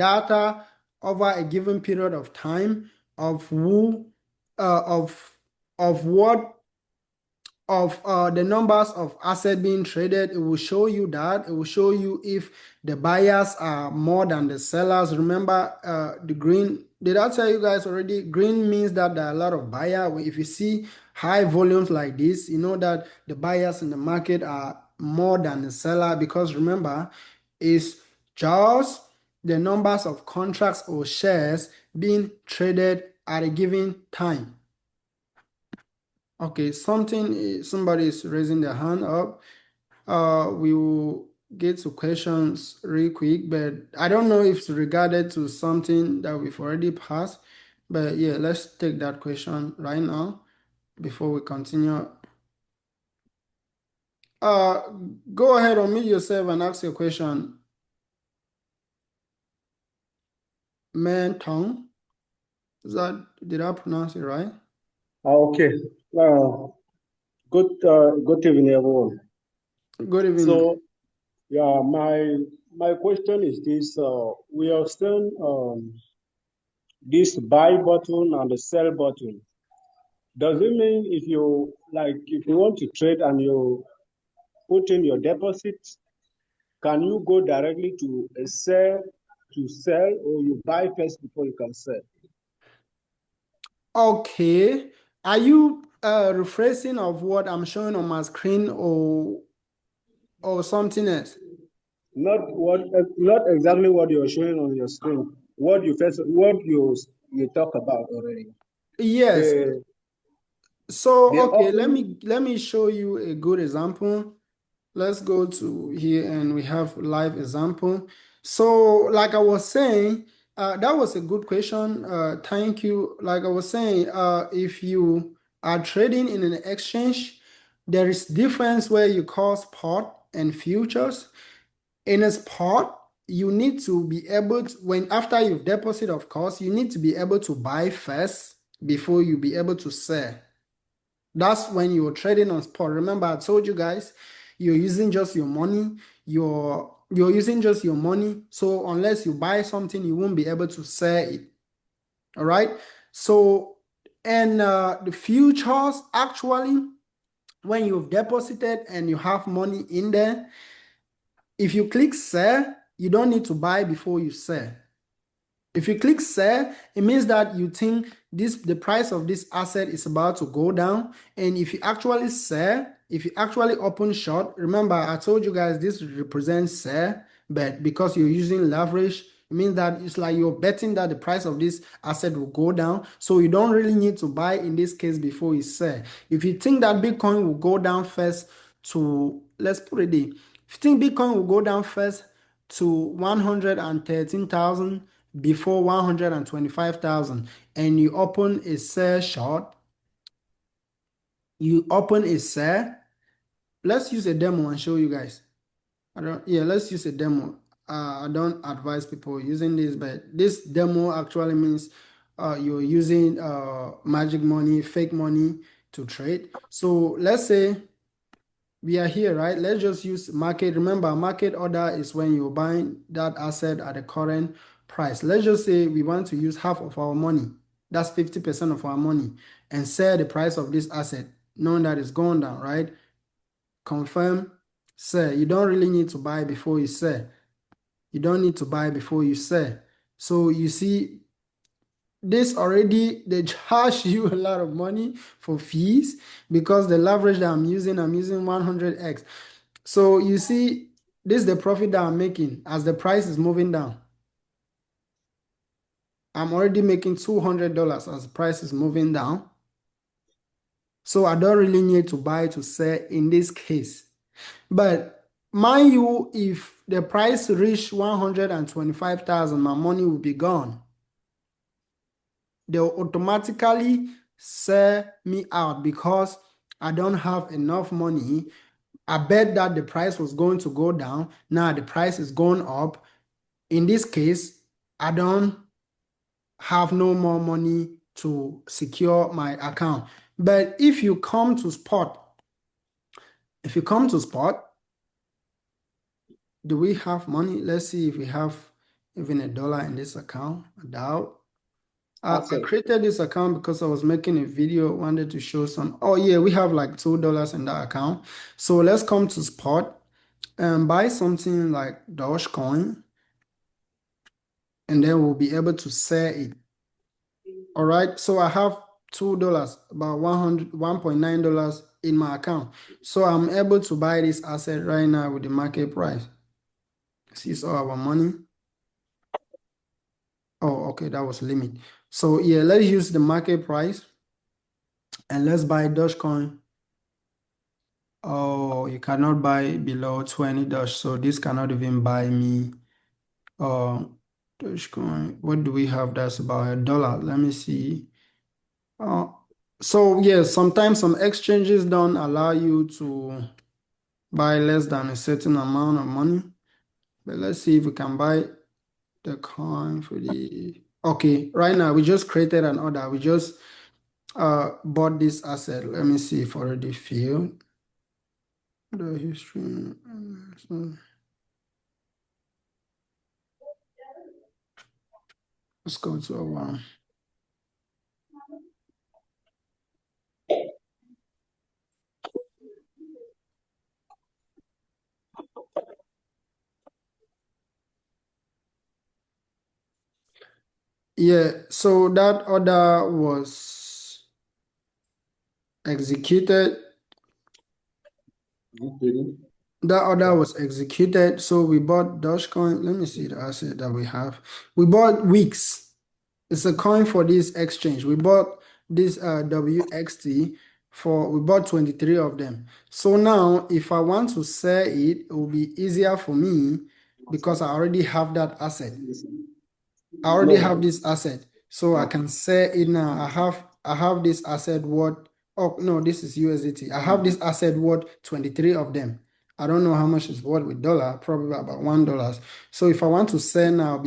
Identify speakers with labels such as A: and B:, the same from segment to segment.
A: data over a given period of time of who of what of the numbers of asset being traded. It will show you that. It will show you if the buyers are more than the sellers. Remember, the green, did I tell you guys already? Green means that there are a lot of buyer. If you see high volumes like this, you know that the buyers in the market are more than the seller, because remember, it's just the numbers of contracts or shares being traded at a given time. Okay, somebody is raising their hand up. We will get to questions real quick, but I don't know if it's regarded to something that we've already passed. But yeah, let's take that question right now before we continue. Uh, Go ahead, unmute yourself and ask your question. Man Tong, did I pronounce it right?
B: Okay. Good evening, everyone.
A: Good evening.
B: So, yeah, my question is this: we have seen this buy button and the sell button. Does it mean if you want to trade and you put in your deposit, can you go directly to a sell, or you buy first before you can sell?
A: Okay. Are you rephrasing of what I'm showing on my screen, or something else?
B: Not exactly what you're showing on your screen. What you talk about already.
A: Yes.
B: The
A: So,
B: the
A: okay,
B: open
A: let me show you a good example. Let's go to here and we have live example. So, like I was saying, that was a good question. Thank you. Like I was saying, if you are trading in an exchange, there is difference where you call spot and futures. In a spot, you need to be able to, when after you've deposit, of course, you need to be able to buy first before you be able to sell. That's when you're trading on spot. Remember, I told you guys, you're using just your money. You're using just your money. So unless you buy something, you won't be able to sell it. All right. So, and the futures actually, when you've deposited and you have money in there, if you click sell, you don't need to buy before you sell. If you click sell, it means that you think the price of this asset is about to go down. And if you actually sell, if you actually open short, remember I told you guys this represents sell, but because you're using leverage, it means that it's like you're betting that the price of this asset will go down. So you don't really need to buy in this case before you sell. If you think that Bitcoin will go down first to, let's put it there, if you think Bitcoin will go down first to 113,000 before 125,000, and you open a sell short, you open a sell. Let's use a demo and show you guys. Let's use a demo. I don't advise people using this, but this demo actually means you're using magic money, fake money to trade. So let's say we are here, right? Let's just use market. Remember, market order is when you're buying that asset at the current price. Let's just say we want to use half of our money. That's 50% of our money, and sell the price of this asset, knowing that it's going down, right? Confirm, sell. You don't really need to buy before you sell. You don't need to buy before you sell. So you see, this already, they charge you a lot of money for fees because the leverage that I'm using 100x. So you see, this is the profit that I'm making as the price is moving down. I'm already making $200 as the price is moving down. So I don't really need to buy to sell in this case. But mind you, if the price reach 125,000, my money will be gone. They'll automatically sell me out because I don't have enough money. I bet that the price was going to go down. Now the price is going up. In this case, I don't have no more money to secure my account. But if you come to spot, if you come to spot, do we have money? Let's see if we have even $1 in this account. I doubt. I
B: Asset.
A: created this account because I was making a video, wanted to show some. Oh yeah, we have like $2 in that account. So let's come to spot and buy something like Dogecoin, and then we'll be able to sell it. All right. So I have $2, about 1.9 in my account. So I'm able to buy this asset right now with the market price. See, so our money. Oh, okay, that was limit. So yeah, let's use the market price and let's buy Dogecoin. Oh, you cannot buy below 20 Doge. So this cannot even buy me Dogecoin. What do we have that's about $1? Let me see. Uh, so yeah, sometimes some exchanges don't allow you to buy less than a certain amount of money. But let's see if we can buy the coin for the. Okay, right now we just created an order. We just bought this asset. Let me see if already filled the history. So let's go to our. Yeah, so that order was executed.
B: Okay.
A: That order
B: Yeah.
A: was executed. So we bought Dogecoin. Let me see the asset that we have. We bought Wix. It's a coin for this exchange. We bought this WXT for we bought 23 of them. So now if I want to sell it, it will be easier for me because I already have that asset. I already have
B: No.
A: this asset, so I can sell it now. I have this asset worth. Oh no, this is USDT. I have this asset worth 23 of them. I don't know how much it's worth with dollar, probably about $1. So if I want to sell now,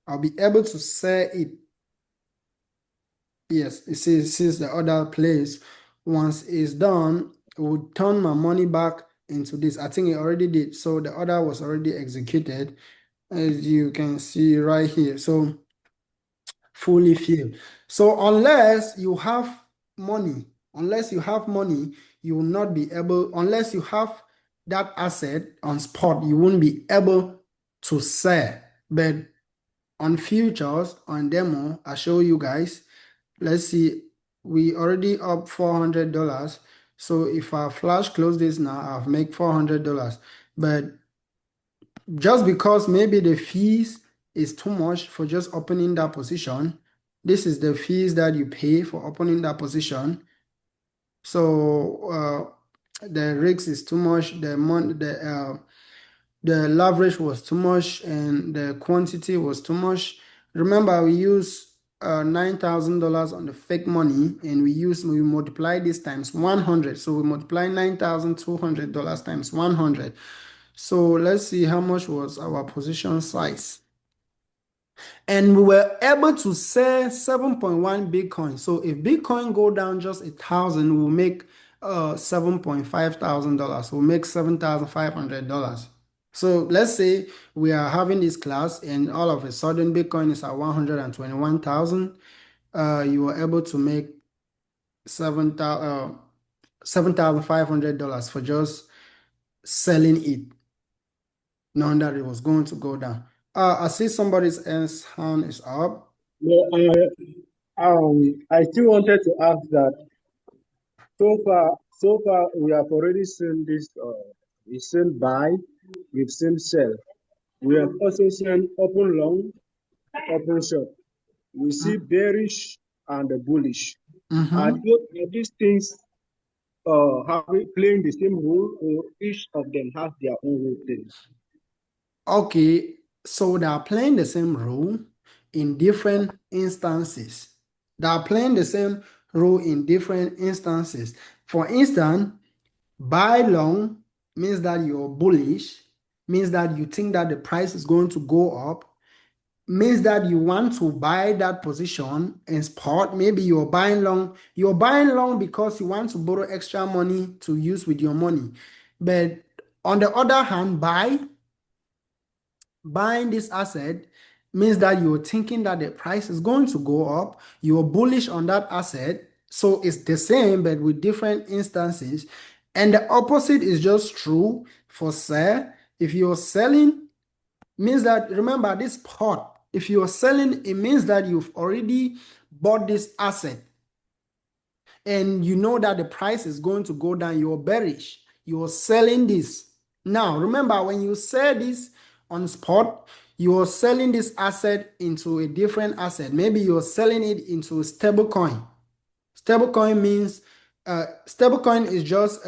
A: I'll be able to sell it. Yes, it says the other place. Once it's done, it will turn my money back into this. I think it already did. So the order was already executed, as you can see right here. So fully filled. So unless you have money, you will not be able, unless you have that asset on spot, you won't be able to sell. But on futures, on demo, I show you guys. Let's see, we already up $400. So if I flash close this now, I've made $400. But just because maybe the fees is too much for just opening that position, this is the fees that you pay for opening that position. So the risk is too much, the leverage was too much, and the quantity was too much. Remember, we use $9,000 on the fake money, and we multiply this times 100. So we multiply $9,200 times 100. So let's see how much was our position size. And we were able to sell 7.1 Bitcoin. So if Bitcoin go down just 1,000, we'll make $7,500. We'll make $7,500. So let's say we are having this class and all of a sudden Bitcoin is at 121,000. You were able to make $7,500 for just selling it, knowing that it was going to go down. I see somebody's else hand is up.
B: No, I still wanted to ask that so far we have already seen this. We've seen buy, we've seen sell. We have also seen open long, open short. We see bearish and bullish.
A: Mm-hmm.
B: Are these things playing the same role, or each of them has their own role playing?
A: Okay, so they are playing the same role in different instances. They are playing the same role in different instances. For instance, buy long means that you're bullish, means that you think that the price is going to go up, means that you want to buy that position in spot. Maybe you're buying long because you want to borrow extra money to use with your money. But on the other hand, buy Buying this asset means that you're thinking that the price is going to go up. You're bullish on that asset. So it's the same, but with different instances. And the opposite is just true for sell. If you're selling, means that, remember this part, if you're selling, it means that you've already bought this asset and you know that the price is going to go down. You're bearish. You're selling this. Now, remember, when you sell this on spot, you're selling this asset into a different asset. Maybe you're selling it into a stable coin. Stablecoin means stablecoin is just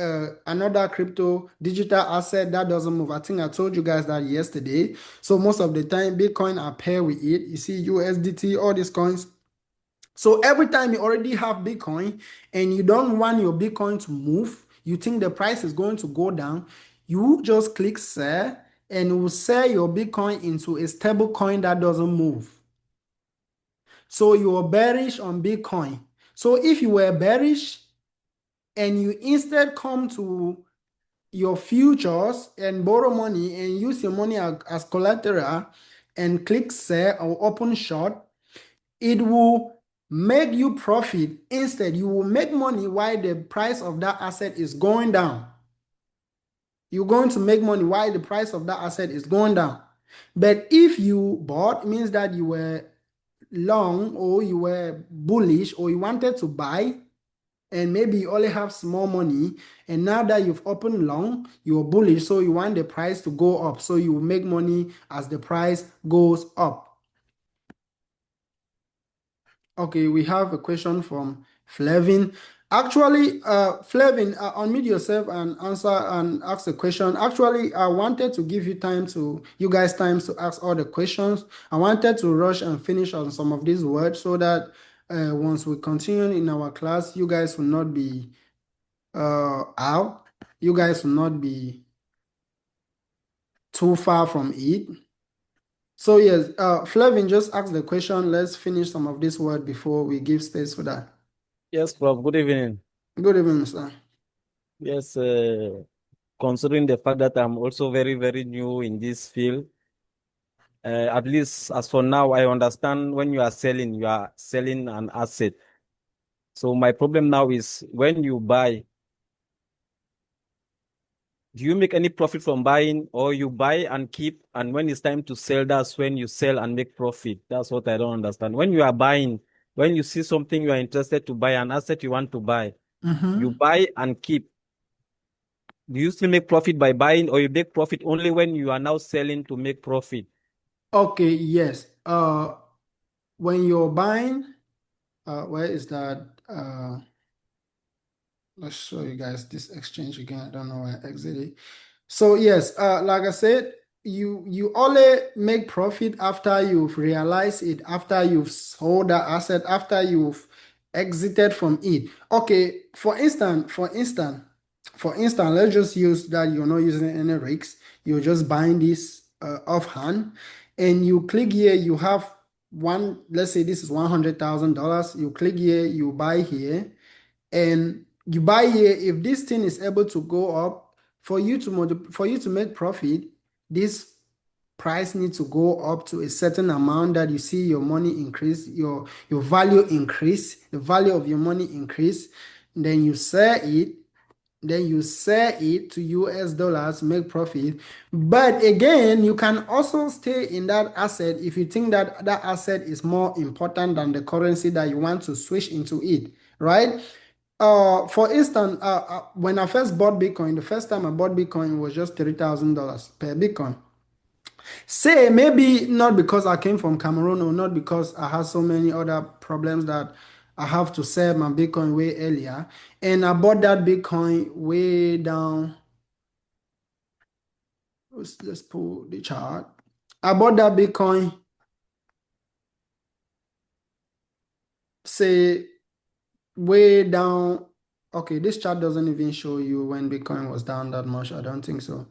A: another crypto digital asset that doesn't move. I think I told you guys that yesterday. So most of the time, Bitcoin are paired with it. You see USDT, all these coins. So every time you already have Bitcoin and you don't want your Bitcoin to move, you think the price is going to go down, you just click sell and it will sell your Bitcoin into a stable coin that doesn't move. So you are bearish on Bitcoin. So if you were bearish and you instead come to your futures and borrow money and use your money as collateral and click sell or open short, it will make you profit. Instead, you will make money while the price of that asset is going down. You're going to make money while the price of that asset is going down. But if you bought, means that you were long or you were bullish or you wanted to buy and maybe you only have small money and now that you've opened long, you're bullish, so you want the price to go up, so you will make money as the price goes up. Okay, we have a question from Flavin. Actually, Flavin, unmute yourself and answer and ask the question. Actually, I wanted to give you guys time to ask all the questions. I wanted to rush and finish on some of these words so that once we continue in our class, you guys will not be out. You guys will not be too far from it. So yes, Flavin, just ask the question. Let's finish some of this word before we give space for that.
C: Yes, Prof. Good evening.
A: Good evening, sir.
C: Yes, considering the fact that I'm also very, very new in this field, at least as for now, I understand when you are selling an asset. So my problem now is when you buy, do you make any profit from buying, or you buy and keep, and when it's time to sell, that's when you sell and make profit? That's what I don't understand. When you are buying, when you see something you are interested to buy, an asset you want to buy, you buy and keep. Do you still make profit by buying, or you make profit only when you are now selling to make profit?
A: Okay, yes. When you're buying, where is that? Let's show you guys this exchange again. I don't know where I exited. So yes, like I said, you only make profit after you've realized it, after you've sold that asset, after you've exited from it. Okay, for instance, let's just use that you're not using any rigs. You're just buying this offhand, and you click here. You have one. Let's say this is $100,000. You click here. You buy here and you buy here. If this thing is able to go up for you to make profit, this price needs to go up to a certain amount that you see your money increase, your value increase, the value of your money increase. Then you sell it. Then you sell it to US dollars, make profit. But again, you can also stay in that asset if you think that that asset is more important than the currency that you want to switch into it, right? For instance, when I first bought Bitcoin, the first time I bought Bitcoin was just $3,000 per Bitcoin. Say maybe not because I came from Cameroon or not because I had so many other problems that I have to sell my Bitcoin way earlier, and I bought that Bitcoin way down. Let's pull the chart. I bought that Bitcoin, say way down. Okay, this chart doesn't even show you when Bitcoin was down that much. I don't think so.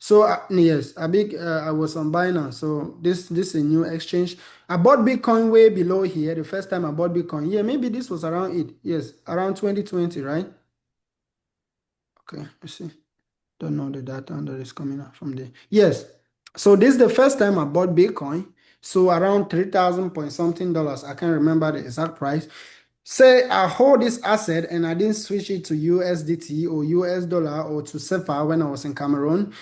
A: So yes, I was on Binance. So this is a new exchange. I bought Bitcoin way below here. The first time I bought Bitcoin, yeah, maybe this was around it. Yes, around 2020, right? Okay, let's see. Don't know the data that is coming out from there. Yes. So this is the first time I bought Bitcoin. So around 3,000 point something dollars. I can't remember the exact price. Say I hold this asset and I didn't switch it to USDT or US dollar or to SEPA when I was in Cameroon.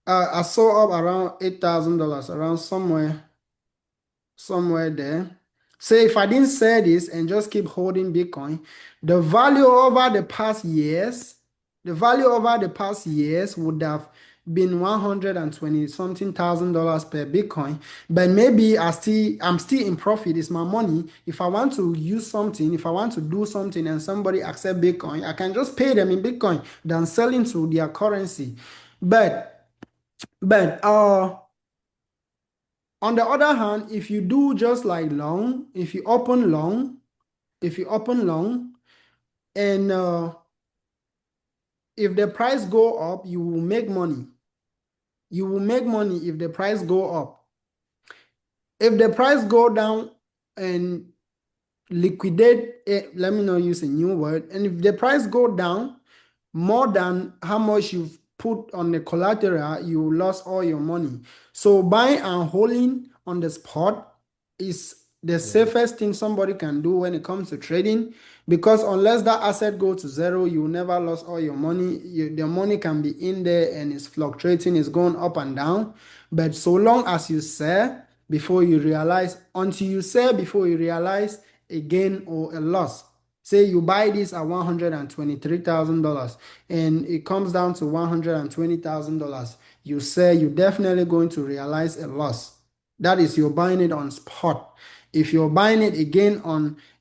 A: I saw up around $8,000, around somewhere there. Say if I didn't sell this and just keep holding Bitcoin, the value over the past years, the value over the past years would have been 120 something thousand dollars per Bitcoin. But maybe I'm still in profit. It's my money. If I want to use something, if I want to do something and somebody accept Bitcoin, I can just pay them in Bitcoin than selling to their currency. But but on the other hand, if you do just like long, if you open long, and if the price go up, you will make money. You will make money if the price go up. If the price go down and liquidate it, let me not use a new word. And if the price go down more than how much you've put on the collateral, you lost all your money. So buying and holding on the spot is the safest thing somebody can do when it comes to trading, because unless that asset go to zero, you will never lose all your money. The money can be in there and it's fluctuating, it's going up and down. But so long as you sell before you realize, until you sell before you realize a gain or a loss. Say you buy this at $123,000 and it comes down to $120,000. You say you're definitely going to realize a loss. That is, you're buying it on spot. If you're buying it again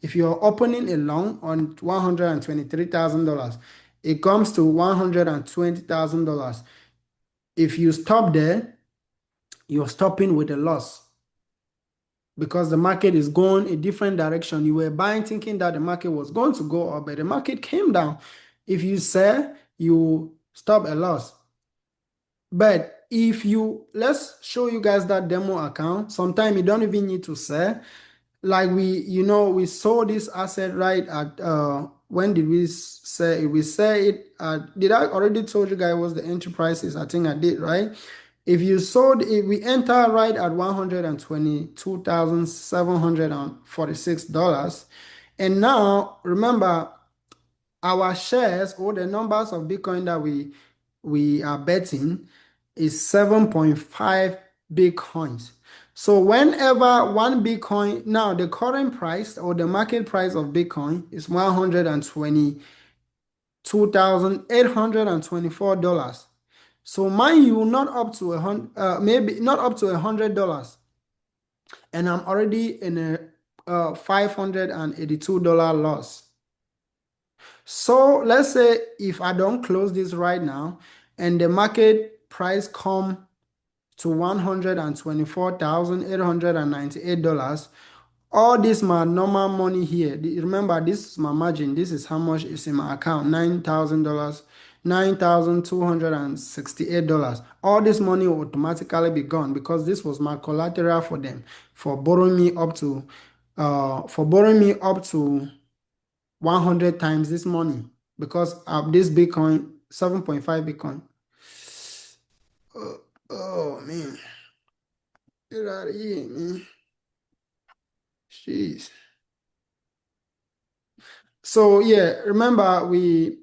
A: if you're opening a long on $123,000, it comes to $120,000. If you stop there, you're stopping with a loss because the market is going a different direction. You were buying thinking that the market was going to go up, but the market came down. If you sell, you stop a loss. But if you, let's show you guys that demo account. Sometimes you don't even need to sell. Like we sold this asset right at, when did we sell it? We sell it at, did I already told you guys what the entry price is? I think I did, right? If you sold it, we enter right at $122,746. And now remember, our shares or the numbers of Bitcoin that we are betting is 7.5 Bitcoins. So whenever one Bitcoin, now the current price or the market price of Bitcoin is $122,824. So mind you, not up to maybe not up to $100, and I'm already in a $582 loss. So let's say if I don't close this right now, and the market price come to $124,898, all this my normal money here. Remember, this is my margin. This is how much is in my account. $9,000, $9,268. All this money will automatically be gone because this was my collateral for them for borrowing me up to 100 times this money because of this Bitcoin, 7.5 Bitcoin. Oh man, get out of here, man. Jeez. So yeah, remember we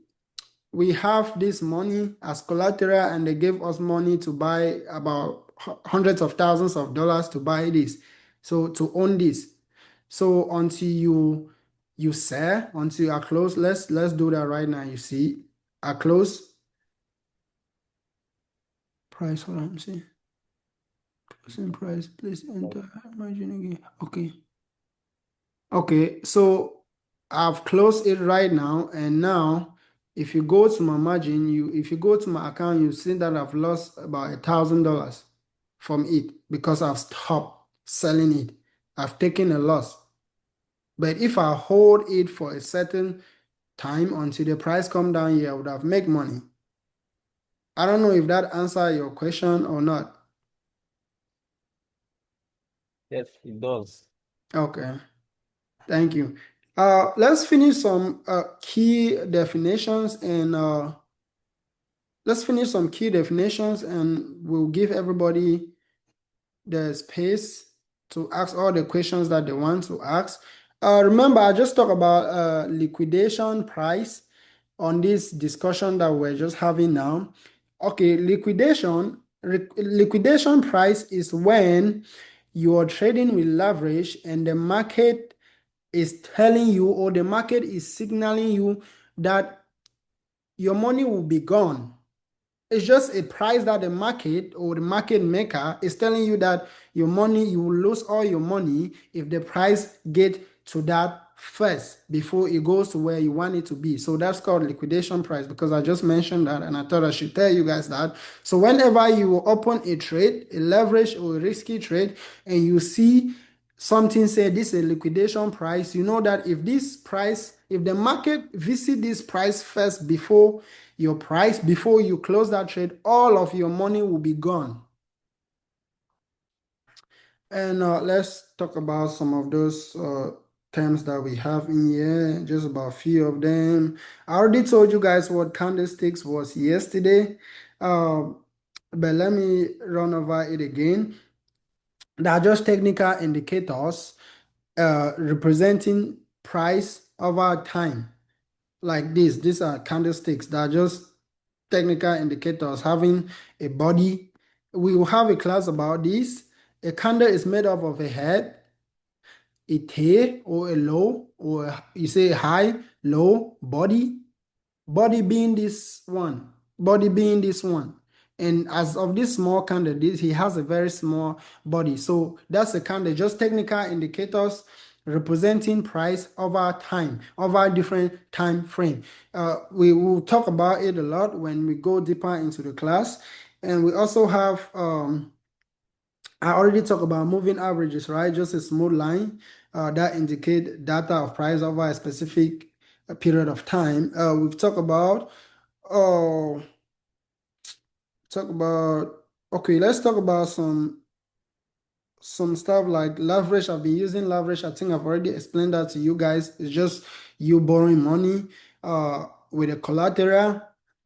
A: have this money as collateral and they gave us money to buy about hundreds of thousands of dollars to buy this. So to own this. So until you sell, until you are close, let's do that right now. You see, are close price. Hold on, see. Closing price, please enter margin again. Okay. Okay, so I've closed it right now, and now if you go to my margin, if you go to my account, you see that I've lost about $1,000 from it because I've stopped selling it. I've taken a loss. But if I hold it for a certain time until the price come down here, I would have make money. I don't know if that answer your question or not.
C: Yes, it does.
A: Okay, thank you. Let's finish some key definitions and we'll give everybody the space to ask all the questions that they want to ask. Remember, I just talked about liquidation price on this discussion that we're just having now. Okay, liquidation price is when you are trading with leverage and the market is telling you, or the market is signaling you, that your money will be gone. It's just a price that the market or the market maker is telling you that your money, you will lose all your money if the price get to that first before it goes to where you want it to be. So that's called liquidation price, because I just mentioned that and I thought I should tell you guys that. So whenever you open a trade, a leverage or a risky trade, and you see something say this is a liquidation price, you know that if this price, if the market visit this price first before your price, before you close that trade, all of your money will be gone. And let's talk about some of those terms that we have in here, just about a few of them. I already told you guys what candlesticks was yesterday, but let me run over it again. They are just technical indicators representing price over time. Like this, these are candlesticks that are just technical indicators having a body. We will have a class about this. A candle is made up of a head, a tail, or a low, or you say high, low, body. Body being this one, body being this one. And as of this small candle, he has a very small body. So that's a candle, just technical indicators representing price over time, over different time frame. We will talk about it a lot when we go deeper into the class. And we also have, I already talked about moving averages, right? Just a smooth line that indicate data of price over a specific period of time. We've talked about, oh, talk about, okay, let's talk about some stuff like leverage. I've been using leverage. I think I've already explained that to you guys. It's just you borrowing money with a collateral